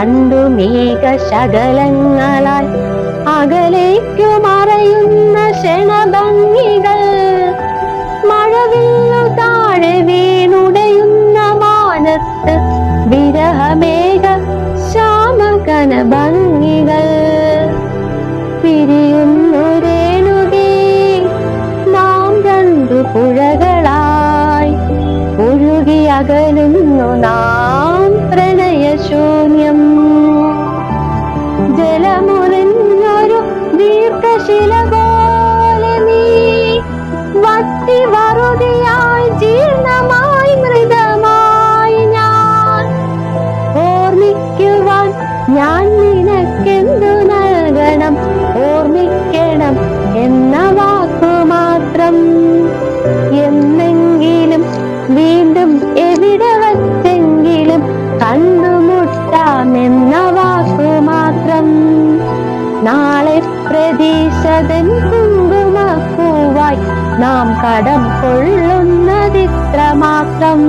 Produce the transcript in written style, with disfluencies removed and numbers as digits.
കണ്ടു മേഘശകലങ്ങളാൽ അകലേക്കു മറയുന്ന ക്ഷണഭംഗികൾ. മഴവില്ലു താഴെ വീണുടയുന്ന മാനത്ത് വിരഹമേഘ ശ്യാമകന ഭംഗികൾ. പിരിയുന്നു രേണുകേ നാം രണ്ടു പുഴകളായി, ഒഴുകി അകലുന്നു നാം പ്രണയശൂന്യം. ജലമുറിഞ്ഞൊരു ദീർഘശില പോലെ നീ വറ്റി വറുതിയായി ജീർണമായി മൃതമായി ഞാൻ. ഓർമ്മിക്കുവാൻ ഞാൻ നിനക്കെന്തു നൽകണം, ഓർമ്മിക്കണം എന്ന വാക്കു മാത്രം. എന്നെങ്കിലും വീണ്ടും എവിടെ വച്ചെങ്കിലും കണ്ടുമുട്ടാമെന്ന വാക്കു മാത്രം. നാളെ പ്രതീക്ഷതൻ കുങ്കുമപ്പൂവായി നാം കടം കൊള്ളുന്നതിത്ര മാത്രം.